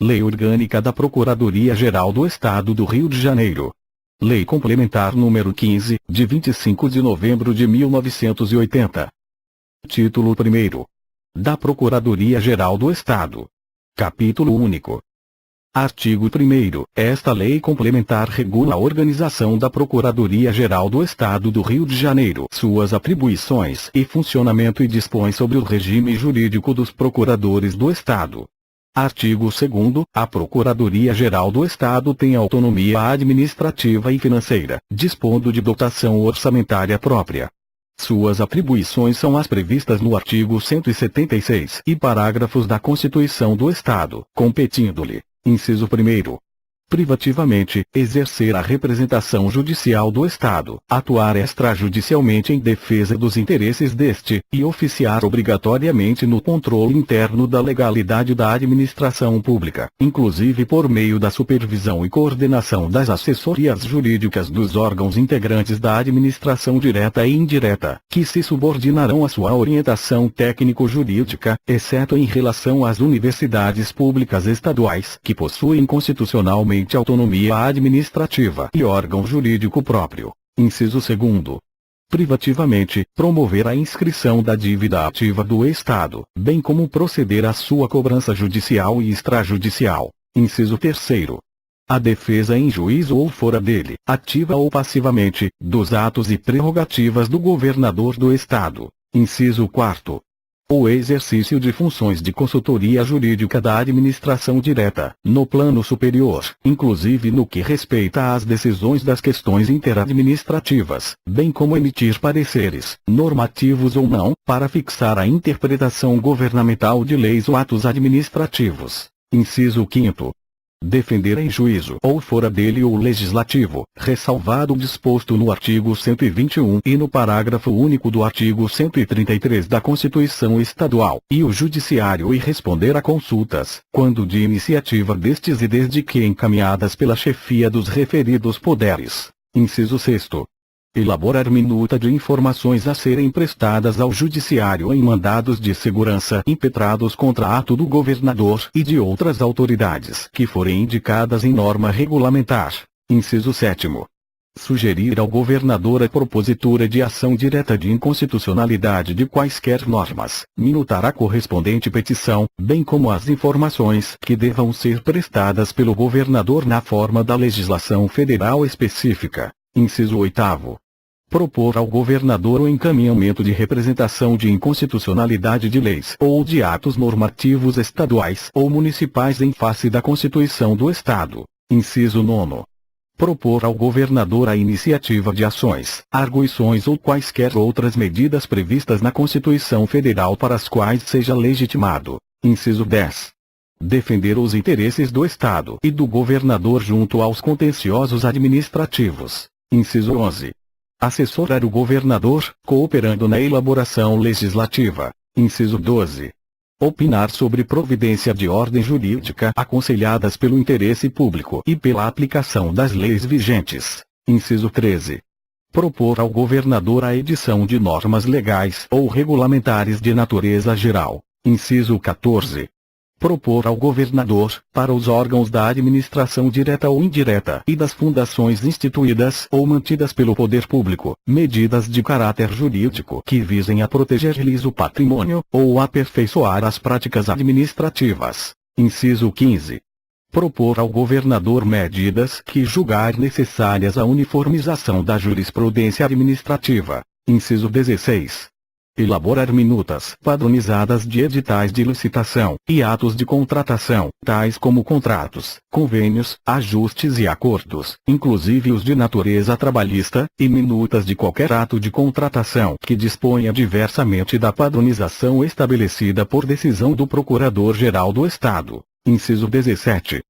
Lei Orgânica da Procuradoria-Geral do Estado do Rio de Janeiro. Lei Complementar número 15, de 25 de novembro de 1980. Título 1º. Da Procuradoria-Geral do Estado. Capítulo único. Artigo 1º. Esta lei complementar regula a organização da Procuradoria-Geral do Estado do Rio de Janeiro, suas atribuições e funcionamento e dispõe sobre o regime jurídico dos procuradores do Estado. Artigo 2º. A Procuradoria-Geral do Estado tem autonomia administrativa e financeira, dispondo de dotação orçamentária própria. Suas atribuições são as previstas no artigo 176 e parágrafos da Constituição do Estado, competindo-lhe: inciso 1º. Privativamente, exercer a representação judicial do Estado, atuar extrajudicialmente em defesa dos interesses deste, e oficiar obrigatoriamente no controle interno da legalidade da administração pública, inclusive por meio da supervisão e coordenação das assessorias jurídicas dos órgãos integrantes da administração direta e indireta, que se subordinarão à sua orientação técnico-jurídica, exceto em relação às universidades públicas estaduais, que possuem constitucionalmente autonomia administrativa e órgão jurídico próprio. Inciso 2º. Privativamente, promover a inscrição da dívida ativa do Estado, bem como proceder à sua cobrança judicial e extrajudicial. Inciso 3º. A defesa em juízo ou fora dele, ativa ou passivamente, dos atos e prerrogativas do governador do Estado. Inciso 4º. O exercício de funções de consultoria jurídica da administração direta, no plano superior, inclusive no que respeita às decisões das questões interadministrativas, bem como emitir pareceres, normativos ou não, para fixar a interpretação governamental de leis ou atos administrativos. Inciso 5º. Defender em juízo ou fora dele o legislativo, ressalvado o disposto no artigo 121 e no parágrafo único do artigo 133 da Constituição Estadual, e o judiciário e responder a consultas, quando de iniciativa destes e desde que encaminhadas pela chefia dos referidos poderes. Inciso 6º. Elaborar minuta de informações a serem prestadas ao Judiciário em mandados de segurança impetrados contra ato do governador e de outras autoridades que forem indicadas em norma regulamentar. Inciso 7º. Sugerir ao governador a propositura de ação direta de inconstitucionalidade de quaisquer normas, minutar a correspondente petição, bem como as informações que devam ser prestadas pelo governador na forma da legislação federal específica. Inciso 8º. Propor ao governador o encaminhamento de representação de inconstitucionalidade de leis ou de atos normativos estaduais ou municipais em face da Constituição do Estado. Inciso 9º. Propor ao governador a iniciativa de ações, arguições ou quaisquer outras medidas previstas na Constituição Federal para as quais seja legitimado. Inciso 10. Defender os interesses do Estado e do governador junto aos contenciosos administrativos. Inciso 11. Assessorar o governador, cooperando na elaboração legislativa. Inciso 12. Opinar sobre providência de ordem jurídica aconselhadas pelo interesse público e pela aplicação das leis vigentes. Inciso 13. Propor ao governador a edição de normas legais ou regulamentares de natureza geral. Inciso 14. Propor ao governador, para os órgãos da administração direta ou indireta e das fundações instituídas ou mantidas pelo poder público, medidas de caráter jurídico que visem a proteger-lhes o patrimônio, ou aperfeiçoar as práticas administrativas. Inciso 15. Propor ao governador medidas que julgar necessárias à uniformização da jurisprudência administrativa. Inciso 16. Elaborar minutas padronizadas de editais de licitação e atos de contratação, tais como contratos, convênios, ajustes e acordos, inclusive os de natureza trabalhista, e minutas de qualquer ato de contratação que disponha diversamente da padronização estabelecida por decisão do Procurador-Geral do Estado. Inciso 17.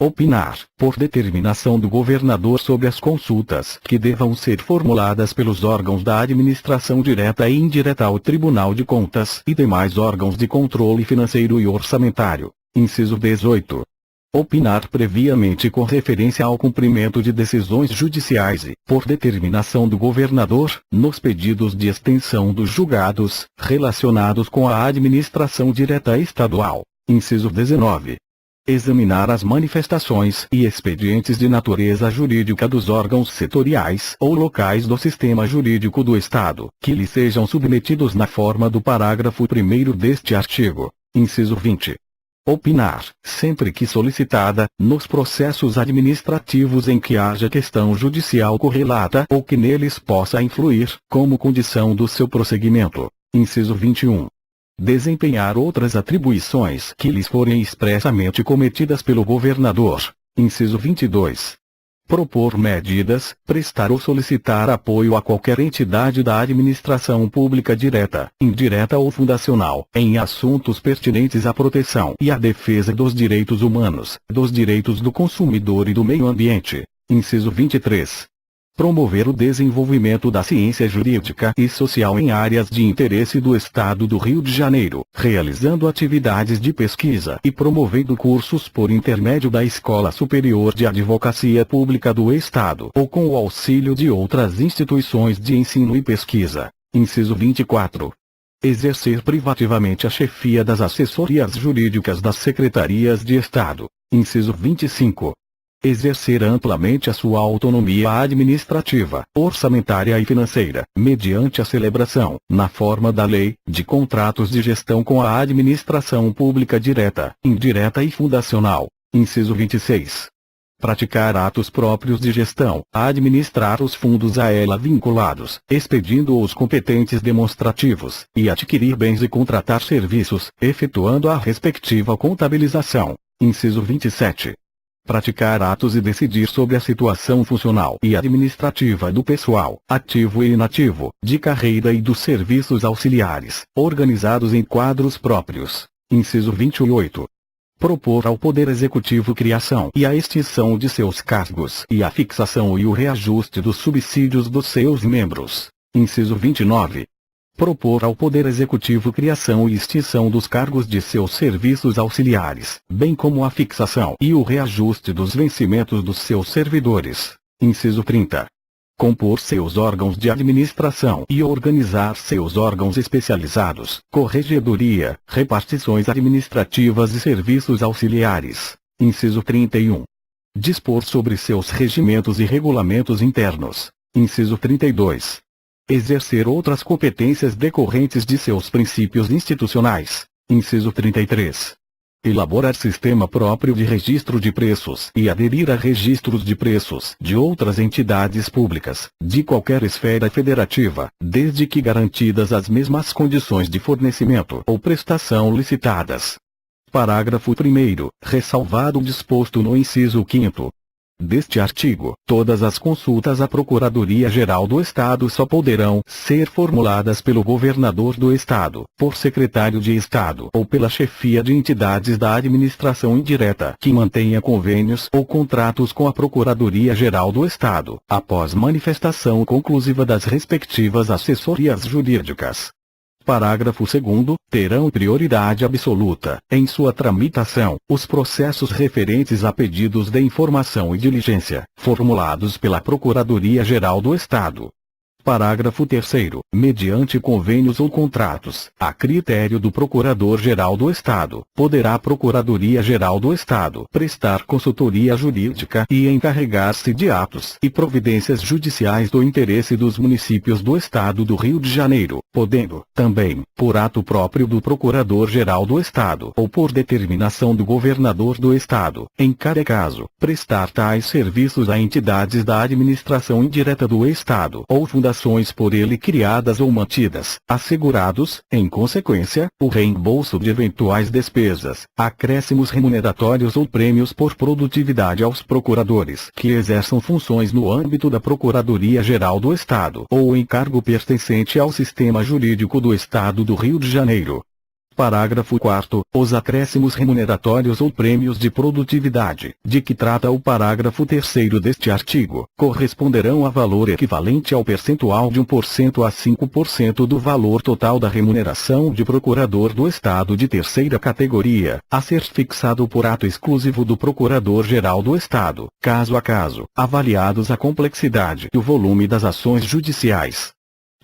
Opinar, por determinação do governador sobre as consultas que devam ser formuladas pelos órgãos da administração direta e indireta ao Tribunal de Contas e demais órgãos de controle financeiro e orçamentário. Inciso 18. Opinar previamente com referência ao cumprimento de decisões judiciais e, por determinação do governador, nos pedidos de extensão dos julgados, relacionados com a administração direta estadual. Inciso 19. examinar as manifestações e expedientes de natureza jurídica dos órgãos setoriais ou locais do sistema jurídico do Estado, que lhe sejam submetidos na forma do parágrafo 1º deste artigo, inciso 20. Opinar, sempre que solicitada, nos processos administrativos em que haja questão judicial correlata ou que neles possa influir, como condição do seu prosseguimento, inciso 21. Desempenhar outras atribuições que lhes forem expressamente cometidas pelo governador, inciso 22. Propor medidas, prestar ou solicitar apoio a qualquer entidade da administração pública direta, indireta ou fundacional, em assuntos pertinentes à proteção e à defesa dos direitos humanos, dos direitos do consumidor e do meio ambiente, inciso 23. Promover o desenvolvimento da ciência jurídica e social em áreas de interesse do Estado do Rio de Janeiro, realizando atividades de pesquisa e promovendo cursos por intermédio da Escola Superior de Advocacia Pública do Estado ou com o auxílio de outras instituições de ensino e pesquisa. Inciso 24. Exercer privativamente a chefia das assessorias jurídicas das secretarias de Estado. Inciso 25. Exercer amplamente a sua autonomia administrativa, orçamentária e financeira, mediante a celebração, na forma da lei, de contratos de gestão com a administração pública direta, indireta e fundacional. Inciso 26. Praticar atos próprios de gestão, administrar os fundos a ela vinculados, expedindo os competentes demonstrativos, e adquirir bens e contratar serviços, efetuando a respectiva contabilização. Inciso 27. Praticar atos e decidir sobre a situação funcional e administrativa do pessoal, ativo e inativo, de carreira e dos serviços auxiliares, organizados em quadros próprios. Inciso 28. Propor ao Poder Executivo criação e a extinção de seus cargos e a fixação e o reajuste dos subsídios dos seus membros. Inciso 29. Propor ao Poder Executivo criação e extinção dos cargos de seus serviços auxiliares, bem como a fixação e o reajuste dos vencimentos dos seus servidores. Inciso 30. Compor seus órgãos de administração e organizar seus órgãos especializados, corregedoria, repartições administrativas e serviços auxiliares. Inciso 31. Dispor sobre seus regimentos e regulamentos internos. Inciso 32. Exercer outras competências decorrentes de seus princípios institucionais. Inciso 33. Elaborar sistema próprio de registro de preços e aderir a registros de preços de outras entidades públicas, de qualquer esfera federativa, desde que garantidas as mesmas condições de fornecimento ou prestação licitadas. Parágrafo 1º, ressalvado o disposto no inciso 5º deste artigo, todas as consultas à Procuradoria-Geral do Estado só poderão ser formuladas pelo governador do Estado, por secretário de Estado ou pela chefia de entidades da administração indireta que mantenha convênios ou contratos com a Procuradoria-Geral do Estado, após manifestação conclusiva das respectivas assessorias jurídicas. Parágrafo 2º, terão prioridade absoluta, em sua tramitação, os processos referentes a pedidos de informação e diligência, formulados pela Procuradoria-Geral do Estado. Parágrafo 3º, mediante convênios ou contratos, a critério do Procurador-Geral do Estado, poderá a Procuradoria-Geral do Estado prestar consultoria jurídica e encarregar-se de atos e providências judiciais do interesse dos municípios do Estado do Rio de Janeiro, podendo, também, por ato próprio do Procurador-Geral do Estado ou por determinação do Governador do Estado, em cada caso, prestar tais serviços a entidades da administração indireta do Estado ou fundações por ele criadas ou mantidas, assegurados, em consequência, o reembolso de eventuais despesas, acréscimos remuneratórios ou prêmios por produtividade aos procuradores que exerçam funções no âmbito da Procuradoria-Geral do Estado ou em cargo pertencente ao sistema jurídico do Estado do Rio de Janeiro. Parágrafo 4º. Os acréscimos remuneratórios ou prêmios de produtividade, de que trata o parágrafo 3º deste artigo, corresponderão a valor equivalente ao percentual de 1% a 5% do valor total da remuneração de procurador do Estado de terceira categoria, a ser fixado por ato exclusivo do Procurador-Geral do Estado, caso a caso, avaliados a complexidade e o volume das ações judiciais.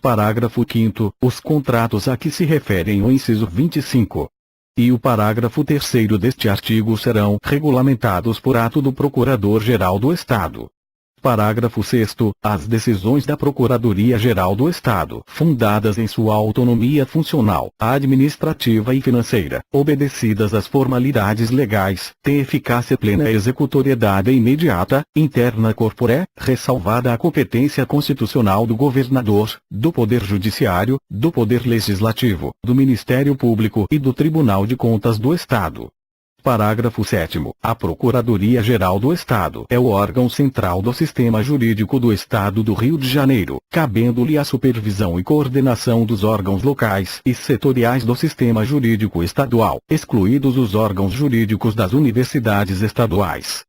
Parágrafo 5º. Os contratos a que se referem o inciso 25 e o parágrafo 3º deste artigo serão regulamentados por ato do Procurador-Geral do Estado. Parágrafo 6º. As decisões da Procuradoria-Geral do Estado, fundadas em sua autonomia funcional, administrativa e financeira, obedecidas às formalidades legais, têm eficácia plena e executoriedade imediata, interna corpore, ressalvada a competência constitucional do governador, do Poder Judiciário, do Poder Legislativo, do Ministério Público e do Tribunal de Contas do Estado. Parágrafo 7º. A Procuradoria-Geral do Estado é o órgão central do sistema jurídico do Estado do Rio de Janeiro, cabendo-lhe a supervisão e coordenação dos órgãos locais e setoriais do sistema jurídico estadual, excluídos os órgãos jurídicos das universidades estaduais.